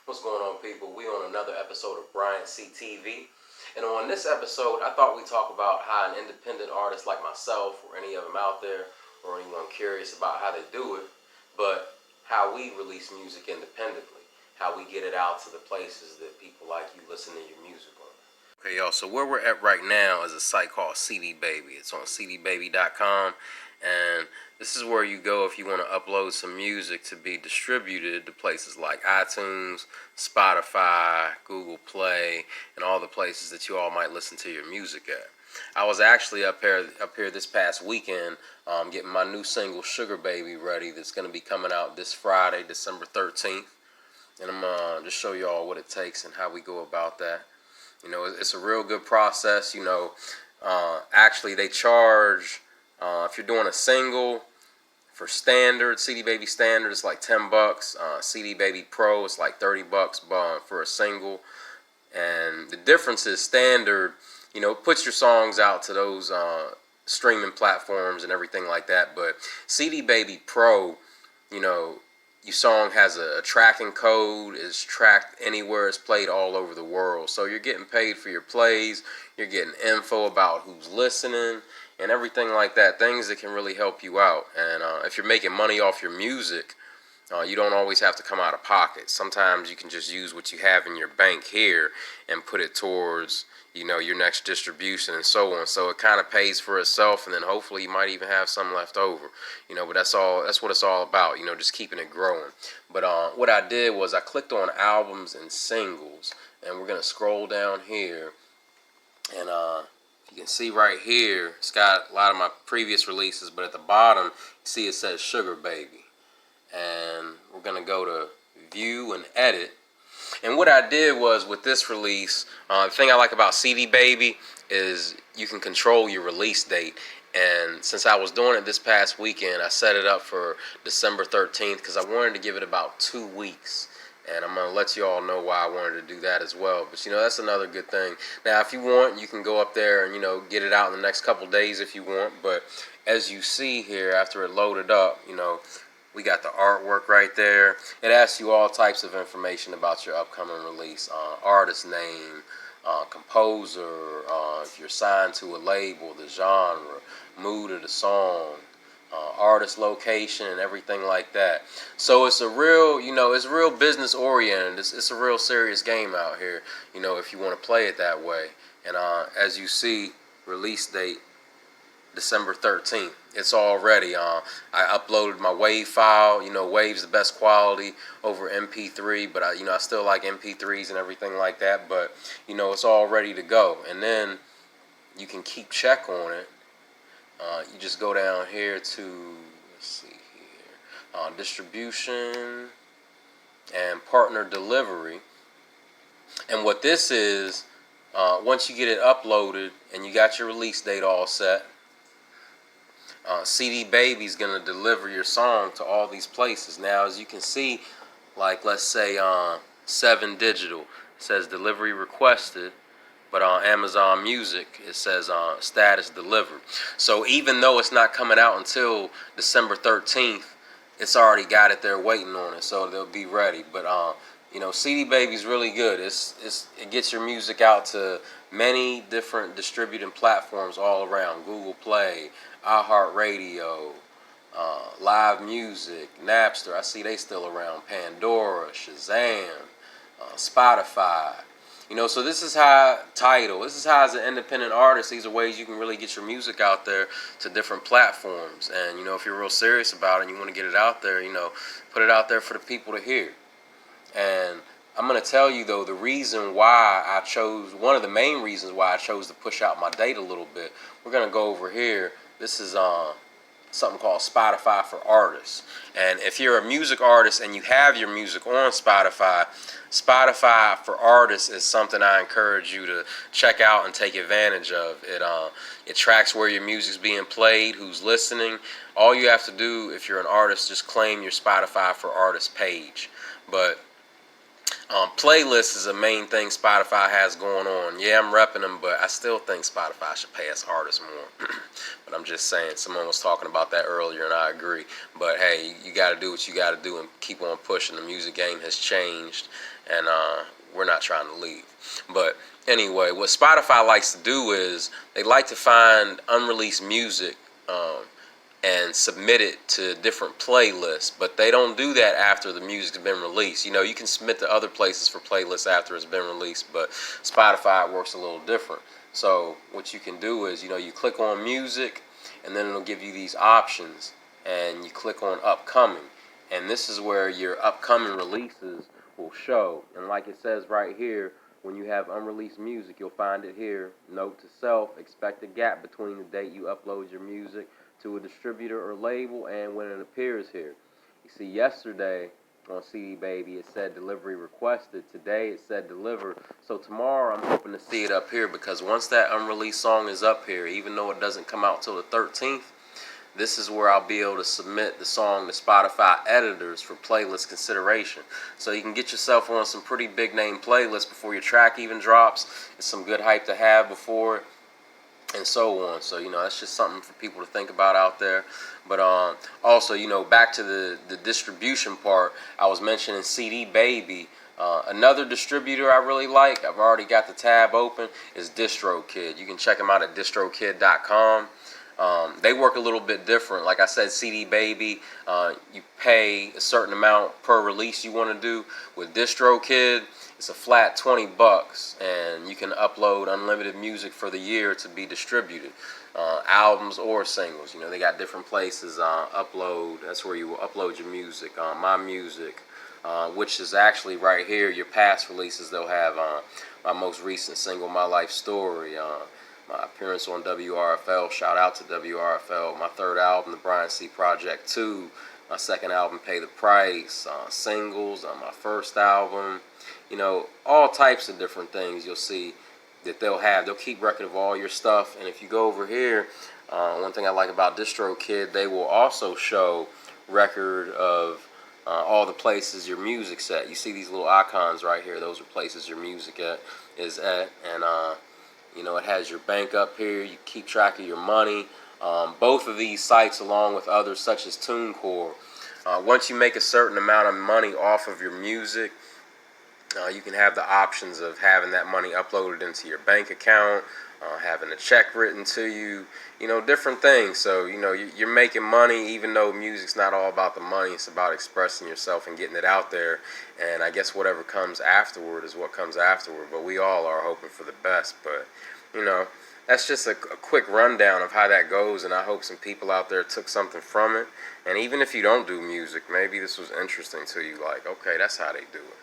What's going on, people? We on another episode of Bryant C TV. And on this episode, I thought we'd talk about how an independent artist like myself, or any of them out there, or anyone curious about how they do it, but how we release music independently, how we get it out to the places that people like you listen to your music on. Okay, y'all, so where we're at right now is a site called CD Baby. It's on cdbaby.com, and this is where you go if you want to upload some music to be distributed to places like iTunes, Spotify, Google Play, and all the places that you all might listen to your music at. I was actually up here this past weekend getting my new single Sugar Baby ready. That's going to be coming out this Friday, December 13th. And I'm going to just show you all what it takes and how we go about that. You know, it's a real good process. You know, actually they charge, if you're doing a single for standard, CD Baby standard, it's like $10. CD Baby Pro, it's like $30 for a single. And the difference is standard, you know, it puts your songs out to those streaming platforms and everything like that. But CD Baby Pro, you know, your song has a tracking code, is tracked anywhere, it's played all over the world. So you're getting paid for your plays, you're getting info about who's listening, and everything like that, things that can really help you out. And if you're making money off your music, you don't always have to come out of pocket. Sometimes you can just use what you have in your bank here and put it towards, you know, your next distribution and so on. So it kind of pays for itself, and then hopefully you might even have some left over. You know, but that's what it's all about, you know, just keeping it growing. But what I did was I clicked on albums and singles, and we're going to scroll down here, and you can see right here, it's got a lot of my previous releases, but at the bottom, you see it says Sugar Baby. And we're going to go to view and edit. And what I did was with this release, the thing I like about CD Baby is you can control your release date. And since I was doing it this past weekend, I set it up for December 13th because I wanted to give it about 2 weeks. And I'm going to let you all know why I wanted to do that as well. But, you know, that's another good thing. Now, if you want, you can go up there and, you know, get it out in the next couple days if you want. But as you see here, after it loaded up, you know, we got the artwork right there. It asks you all types of information about your upcoming release. Artist name, composer, if you're signed to a label, the genre, mood of the song, artist location, and everything like that. So it's a real, you know, it's real business oriented. It's a real serious game out here, you know, if you want to play it that way. And as you see, release date December 13th. It's all ready. I uploaded my WAV file. You know, WAV's the best quality over MP3, but I still like MP3s and everything like that. But you know, it's all ready to go. And then you can keep check on it. You just go down here to, let's see here, distribution and partner delivery. And what this is, once you get it uploaded and you got your release date all set, CD Baby's going to deliver your song to all these places. Now, as you can see, like let's say 7 Digital, it says delivery requested, but on Amazon Music it says status delivered. So even though it's not coming out until December 13th, it's already got it there waiting on it, so they'll be ready. But you know, CD Baby's really good. It gets your music out to many different distributing platforms all around. Google Play, iHeartRadio, Live Music, Napster. I see they still around. Pandora, Shazam, Spotify. You know, so this is how Tidal. This is how, as an independent artist, these are ways you can really get your music out there to different platforms. And you know, if you're real serious about it and you want to get it out there, you know, put it out there for the people to hear. And I'm going to tell you, though, the reason why I chose, one of the main reasons why I chose to push out my date a little bit, we're going to go over here. This is something called Spotify for Artists. And if you're a music artist and you have your music on Spotify, Spotify for Artists is something I encourage you to check out and take advantage of. It tracks where your music's being played, who's listening. All you have to do, if you're an artist, just claim your Spotify for Artists page. But playlist is a main thing Spotify has going on. Yeah, I'm repping them, but I still think Spotify should pay us artists more. But I'm just saying, someone was talking about that earlier, and I agree. But hey, you got to do what you got to do and keep on pushing. The music game has changed, and we're not trying to leave. But anyway, what Spotify likes to do is they like to find unreleased music and submit it to different playlists, but they don't do that after the music's been released. You know, you can submit to other places for playlists after it's been released, but Spotify works a little different. So what you can do is, you know, you click on music, and then it'll give you these options, and you click on upcoming, and this is where your upcoming releases will show. And like it says right here, when you have unreleased music, you'll find it here. Note to self, expect a gap between the date you upload your music to a distributor or label and when it appears here. You see, yesterday on CD Baby it said delivery requested. Today it said delivered. So tomorrow I'm hoping to see it up here, because once that unreleased song is up here, even though it doesn't come out till the 13th, this is where I'll be able to submit the song to Spotify editors for playlist consideration. So you can get yourself on some pretty big name playlists before your track even drops. It's some good hype to have before it, and so on. So, you know, that's just something for people to think about out there. But also, you know, back to the distribution part, I was mentioning CD Baby. Another distributor I really like, I've already got the tab open, is DistroKid. You can check them out at distrokid.com. They work a little bit different. Like I said, CD Baby, you pay a certain amount per release you want to do. With DistroKid, it's a flat $20, and you can upload unlimited music for the year to be distributed, albums or singles. You know, they got different places. Upload, that's where you will upload your music. My Music, which is actually right here. Your past releases, they'll have my most recent single, My Life Story. My appearance on WRFL, shout out to WRFL. My third album, the Bryant C Project 2. My second album, Pay the Price. Singles on my first album. You know, all types of different things you'll see that they'll have. They'll keep record of all your stuff. And if you go over here, one thing I like about DistroKid, they will also show record of all the places your music's at. You see these little icons right here. Those are places your music is at. And you know, it has your bank up here. You keep track of your money. Both of these sites, along with others such as TuneCore, once you make a certain amount of money off of your music, you can have the options of having that money uploaded into your bank account, having a check written to you, you know, different things. So, you know, you're making money, even though music's not all about the money. It's about expressing yourself and getting it out there. And I guess whatever comes afterward is what comes afterward. But we all are hoping for the best. But, you know, that's just a quick rundown of how that goes. And I hope some people out there took something from it. And even if you don't do music, maybe this was interesting to you. Like, okay, that's how they do it.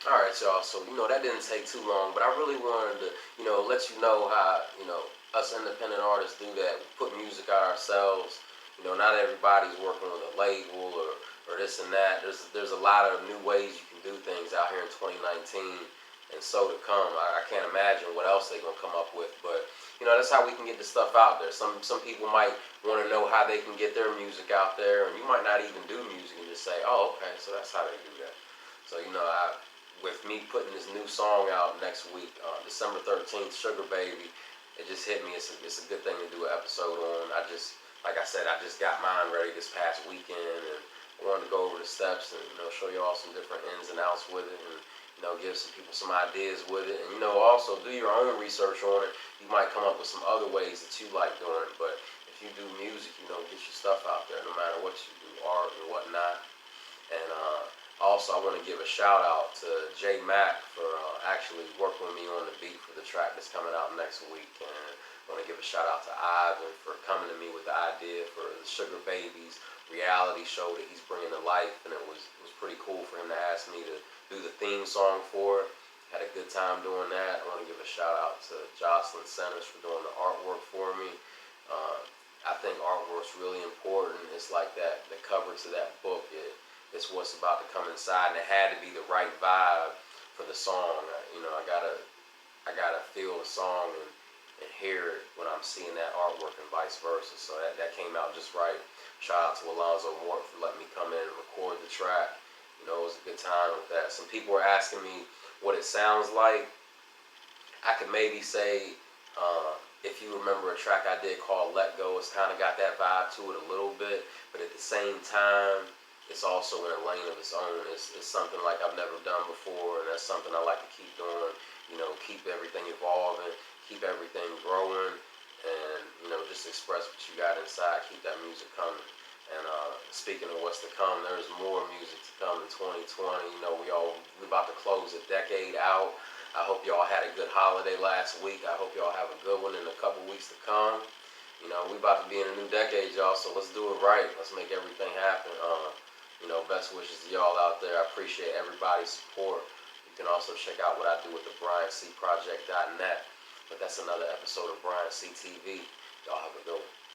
Alright, y'all, so, you know, that didn't take too long, but I really wanted to, you know, let you know how, you know, us independent artists do that. We put music out ourselves. You know, not everybody's working with a label or this and that. There's a lot of new ways you can do things out here in 2019, and so to come. I can't imagine what else they're going to come up with, but, you know, that's how we can get the stuff out there. Some people might want to know how they can get their music out there, and you might not even do music and just say, oh, okay, so that's how they do that. So, you know, with me putting this new song out next week, December 13th, Sugar Baby, it just hit me. It's a good thing to do an episode on. Like I said, I just got mine ready this past weekend, and I wanted to go over the steps and, you know, show you all some different ins and outs with it, and, you know, give some people some ideas with it, and, you know, also do your own research on it. You might come up with some other ways that you like doing it, but if you do music, you know, get your stuff out there, no matter what you do, art and whatnot. And also, I want to give a shout out to J Mac for actually working with me on the beat for the track that's coming out next week. And I want to give a shout out to Ivan for coming to me with the idea for the Sugar Babies reality show that he's bringing to life. And it was pretty cool for him to ask me to do the theme song for it. Had a good time doing that. I want to give a shout out to Jocelyn Centers for doing the artwork for me. I think artwork's really important. It's like that, the cover to that book. It's what's about to come inside, and it had to be the right vibe for the song. You know, I gotta feel the song and hear it when I'm seeing that artwork, and vice versa. So that came out just right. Shout out to Alonzo Moore for letting me come in and record the track. You know, it was a good time with that. Some people were asking me what it sounds like. I could maybe say, if you remember a track I did called Let Go, it's kind of got that vibe to it a little bit, but at the same time, it's also in a lane of its own. It's something like I've never done before, and that's something I like to keep doing. You know, keep everything evolving, keep everything growing, and, you know, just express what you got inside, keep that music coming. And speaking of what's to come, there's more music to come in 2020. You know, we about to close a decade out. I hope y'all had a good holiday last week. I hope y'all have a good one in a couple weeks to come. You know, we about to be in a new decade, y'all, so let's do it right. Let's make everything happen. You know, best wishes to y'all out there. I appreciate everybody's support. You can also check out what I do with the BryantCProject.net. But that's another episode of Bryant C TV. Y'all have a good one.